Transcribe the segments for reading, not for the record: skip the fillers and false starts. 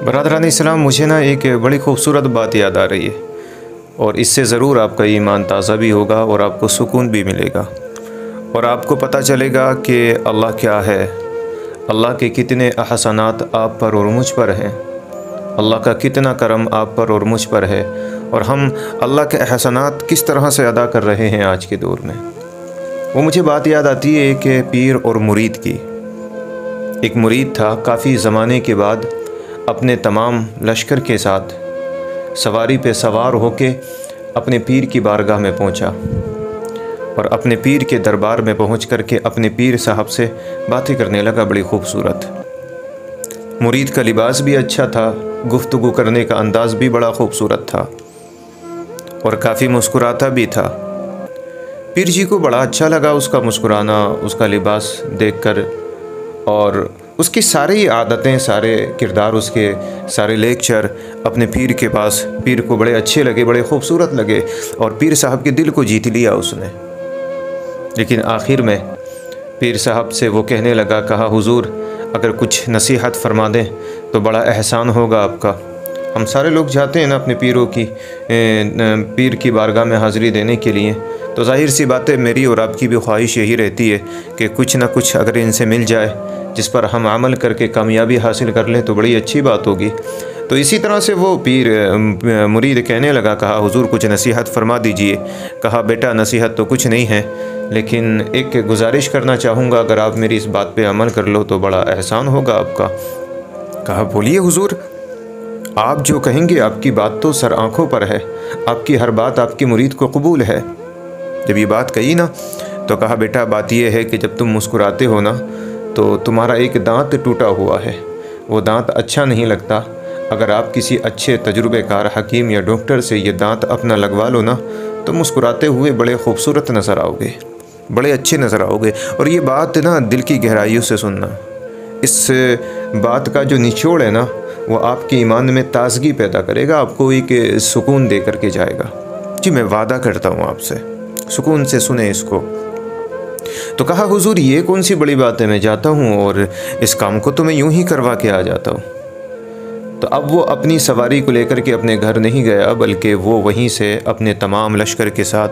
बरादरान इस्लाम, मुझे ना एक बड़ी ख़ूबसूरत बात याद आ रही है और इससे ज़रूर आपका ईमान ताज़ा भी होगा और आपको सुकून भी मिलेगा और आपको पता चलेगा कि अल्लाह क्या है, अल्लाह के कितने एहसानात आप पर और मुझ पर हैं, अल्लाह का कितना करम आप पर और मुझ पर है और हम अल्लाह के एहसानात किस तरह से अदा कर रहे हैं आज के दौर में। वो मुझे बात याद आती है कि पीर और मुरीद की। एक मुरीद था, काफ़ी ज़माने के बाद अपने तमाम लश्कर के साथ सवारी पे सवार होके अपने पीर की बारगाह में पहुंचा और अपने पीर के दरबार में पहुंच कर के अपने पीर साहब से बातें करने लगा। बड़ी खूबसूरत मुरीद का लिबास भी अच्छा था, गुफ्तगू करने का अंदाज़ भी बड़ा खूबसूरत था और काफ़ी मुस्कुराता भी था। पीर जी को बड़ा अच्छा लगा उसका मुस्कुराना, उसका लिबास देखकर और उसकी सारी आदतें, सारे किरदार, उसके सारे लेक्चर अपने पीर के पास पीर को बड़े अच्छे लगे, बड़े खूबसूरत लगे और पीर साहब के दिल को जीत लिया उसने। लेकिन आखिर में पीर साहब से वो कहने लगा, कहा हुजूर अगर कुछ नसीहत फरमा दें तो बड़ा एहसान होगा आपका। हम सारे लोग जाते हैं ना अपने पीर की बारगाह में हाज़िरी देने के लिए, तो ज़ाहिर सी बात है मेरी और आपकी भी ख्वाहिश यही रहती है कि कुछ ना कुछ अगर इनसे मिल जाए जिस पर हम अमल करके कामयाबी हासिल कर लें तो बड़ी अच्छी बात होगी। तो इसी तरह से वो पीर मुरीद कहने लगा, कहा हुजूर कुछ नसीहत फरमा दीजिए। कहा बेटा नसीहत तो कुछ नहीं है, लेकिन एक गुजारिश करना चाहूँगा, अगर आप मेरी इस बात पे अमल कर लो तो बड़ा एहसान होगा आपका। कहा बोलिए हुजूर, आप जो कहेंगे आपकी बात तो सर आँखों पर है, आपकी हर बात आपकी मुरीद को कबूल है। जब ये बात कही ना तो कहा बेटा बात यह है कि जब तुम मुस्कुराते हो ना तो तुम्हारा एक दांत टूटा हुआ है, वो दांत अच्छा नहीं लगता। अगर आप किसी अच्छे तजुर्बेकार हकीम या डॉक्टर से ये दांत अपना लगवा लो ना तो मुस्कुराते हुए बड़े खूबसूरत नज़र आओगे, बड़े अच्छे नज़र आओगे। और ये बात ना दिल की गहराइयों से सुनना, इस बात का जो निचोड़ है ना वो आपके ईमान में ताजगी पैदा करेगा, आपको एक सुकून दे करके जाएगा। जी मैं वादा करता हूँ आपसे, सुकून से सुने इसको। तो कहा हुजूर ये कौन सी बड़ी बात है, मैं जाता हूँ और इस काम को तो मैं यूं ही करवा के आ जाता हूँ। तो अब वो अपनी सवारी को लेकर के अपने घर नहीं गया, बल्कि वो वहीं से अपने तमाम लश्कर के साथ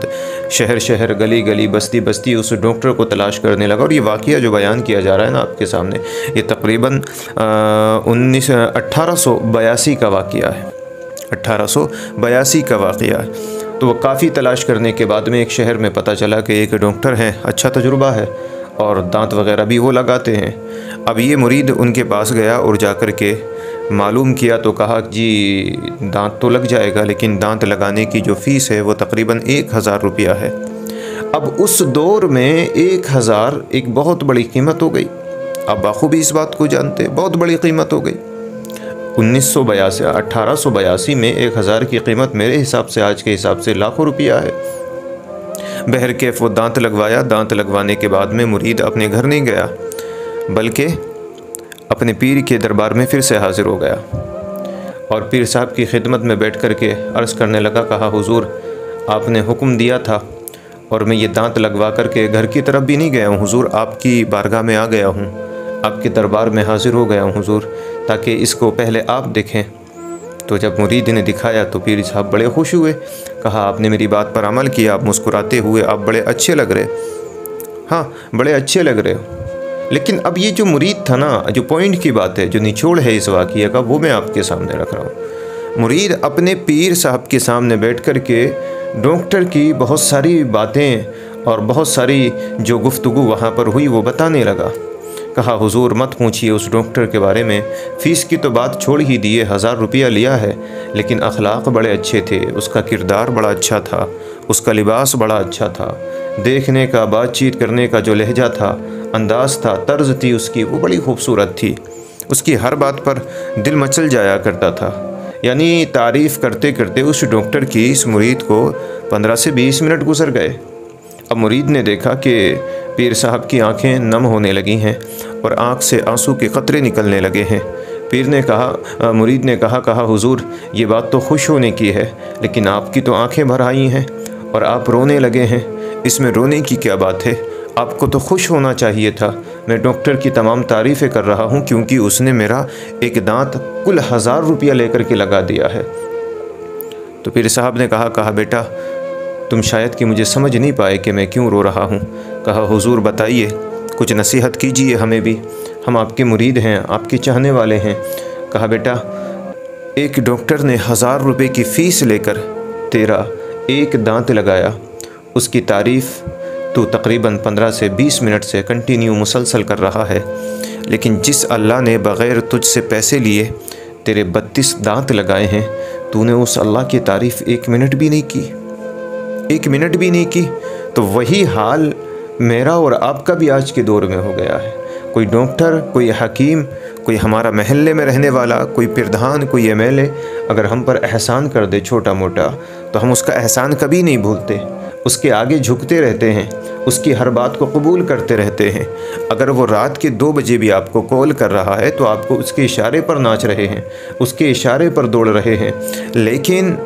शहर शहर, गली गली, बस्ती बस्ती उस डॉक्टर को तलाश करने लगा। और ये वाक़या जो बयान किया जा रहा है ना आपके सामने, ये तकरीबन 1882 का वाक़या है, 1882 का वाक़या है। तो वो काफ़ी तलाश करने के बाद में एक शहर में पता चला कि एक डॉक्टर हैं, अच्छा तजुर्बा है और दांत वगैरह भी वो लगाते हैं। अब ये मुरीद उनके पास गया और जाकर के मालूम किया तो कहा जी दांत तो लग जाएगा, लेकिन दांत लगाने की जो फ़ीस है वो तकरीबन 1000 रुपया है। अब उस दौर में 1000 एक बहुत बड़ी कीमत हो गई। अब बाखूबी इस बात को जानते, बहुत बड़ी कीमत हो गई। 1882 में 1000 की कीमत मेरे हिसाब से, आज के हिसाब से लाखों रुपया है। बहरकैफ वो दांत लगवाया। दांत लगवाने के बाद में मुरीद अपने घर नहीं गया, बल्कि अपने पीर के दरबार में फिर से हाज़िर हो गया और पीर साहब की खिदमत में बैठ कर के अर्ज़ करने लगा, कहा हुजूर आपने हुक्म दिया था और मैं ये दांत लगवा कर के घर की तरफ भी नहीं गया हूँ हुजूर, आपकी बारगाह में आ गया हूँ, आपके दरबार में हाज़िर हो गया हूँ हुजूर, ताकि इसको पहले आप देखें। तो जब मुरीद ने दिखाया तो पीर साहब बड़े खुश हुए। कहा आपने मेरी बात पर अमल किया, आप मुस्कुराते हुए, आप बड़े अच्छे लग रहे, हाँ बड़े अच्छे लग रहे हो। लेकिन अब ये जो मुरीद था ना, जो पॉइंट की बात है, जो निचोड़ है इस वाक़ये का, वो मैं आपके सामने रख रहा हूँ। मुरीद अपने पीर साहब के सामने बैठ कर के डॉक्टर की बहुत सारी बातें और बहुत सारी जो गुफ्तगू वहाँ पर हुई वो बताने लगा। कहा हुजूर मत पूछिए उस डॉक्टर के बारे में, फ़ीस की तो बात छोड़ ही दिए, 1000 रुपया लिया है, लेकिन अखलाक बड़े अच्छे थे, उसका किरदार बड़ा अच्छा था, उसका लिबास बड़ा अच्छा था, देखने का, बातचीत करने का जो लहजा था, अंदाज़ था, तर्ज थी उसकी, वो बड़ी खूबसूरत थी। उसकी हर बात पर दिल मचल जाया करता था। यानी तारीफ़ करते करते उस डॉक्टर की इस मुरीद को 15 से 20 मिनट गुजर गए। अब मुरीद ने देखा कि पीर साहब की आंखें नम होने लगी हैं और आंख से आंसू के कतरे निकलने लगे हैं। पीर ने कहा, मुरीद ने कहा हुजूर ये बात तो खुश होने की है, लेकिन आपकी तो आंखें भर आई हैं और आप रोने लगे हैं, इसमें रोने की क्या बात है, आपको तो खुश होना चाहिए था। मैं डॉक्टर की तमाम तारीफ़ें कर रहा हूँ क्योंकि उसने मेरा एक दांत कुल 1000 रुपया लेकर के लगा दिया है। तो पीर साहब ने कहा बेटा तुम शायद कि मुझे समझ नहीं पाए कि मैं क्यों रो रहा हूँ। कहा हुजूर बताइए, कुछ नसीहत कीजिए हमें भी, हम आपके मुरीद हैं, आपके चाहने वाले हैं। कहा बेटा एक डॉक्टर ने 1000 रुपये की फ़ीस लेकर तेरा एक दांत लगाया, उसकी तारीफ़ तो तकरीबन 15 से 20 मिनट से कंटिन्यू मुसलसल कर रहा है, लेकिन जिस अल्लाह ने बग़ैर तुझसे पैसे लिए तेरे 32 दांत लगाए हैं, तूने उस अल्लाह की तारीफ़ 1 मिनट भी नहीं की, 1 मिनट भी नहीं की। तो वही हाल मेरा और आपका भी आज के दौर में हो गया है। कोई डॉक्टर, कोई हकीम, कोई हमारा महल्ले में रहने वाला, कोई प्रधान, कोई MLA अगर हम पर एहसान कर दे छोटा मोटा, तो हम उसका एहसान कभी नहीं भूलते, उसके आगे झुकते रहते हैं, उसकी हर बात को कबूल करते रहते हैं। अगर वो रात के 2 बजे भी आपको कॉल कर रहा है तो आपको उसके इशारे पर नाच रहे हैं, उसके इशारे पर दौड़ रहे हैं। लेकिन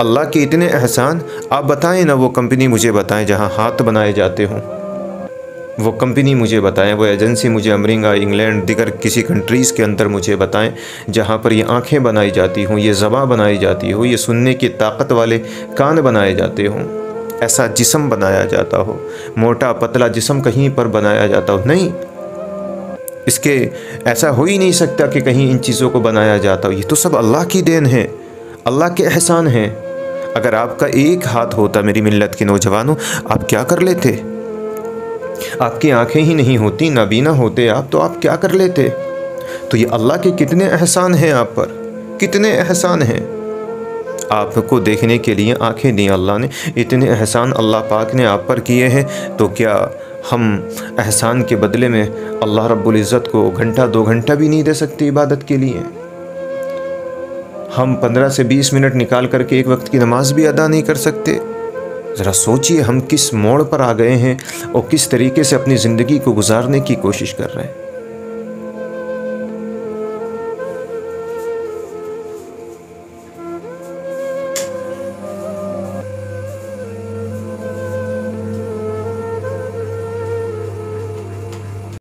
अल्लाह के इतने एहसान, आप बताएं ना, वो कंपनी मुझे बताएं जहां हाथ बनाए जाते हों, वो कंपनी मुझे बताएं, वो एजेंसी मुझे अमेरिका, इंग्लैंड, दिगर किसी कंट्रीज़ के अंदर मुझे बताएं जहाँ पर ये आँखें बनाई जाती हों, ये ज़बां बनाई जाती हो, ये सुनने की ताकत वाले कान बनाए जाते हों, ऐसा जिस्म बनाया जाता हो, मोटा पतला जिस्म कहीं पर बनाया जाता हो। नहीं, इसके ऐसा हो ही नहीं सकता कि कहीं इन चीज़ों को बनाया जाता हो। ये तो सब अल्लाह की देन है, अल्लाह के एहसान हैं। अगर आपका एक हाथ होता मेरी मिल्लत के नौजवानों, आप क्या कर लेते? आपकी आंखें ही नहीं होती, नाबीना होते आप, तो आप क्या कर लेते? तो ये अल्लाह के कितने एहसान हैं आप पर, कितने एहसान हैं। आपको देखने के लिए आंखें दी अल्लाह ने, इतने एहसान अल्लाह पाक ने आप पर किए हैं। तो क्या हम एहसान के बदले में अल्लाह रब्बुल इज़्ज़त को घंटा 2 घंटा भी नहीं दे सकते इबादत के लिए? हम 15 से 20 मिनट निकाल करके एक वक्त की नमाज भी अदा नहीं कर सकते। ज़रा सोचिए हम किस मोड़ पर आ गए हैं और किस तरीके से अपनी ज़िंदगी को गुजारने की कोशिश कर रहे हैं।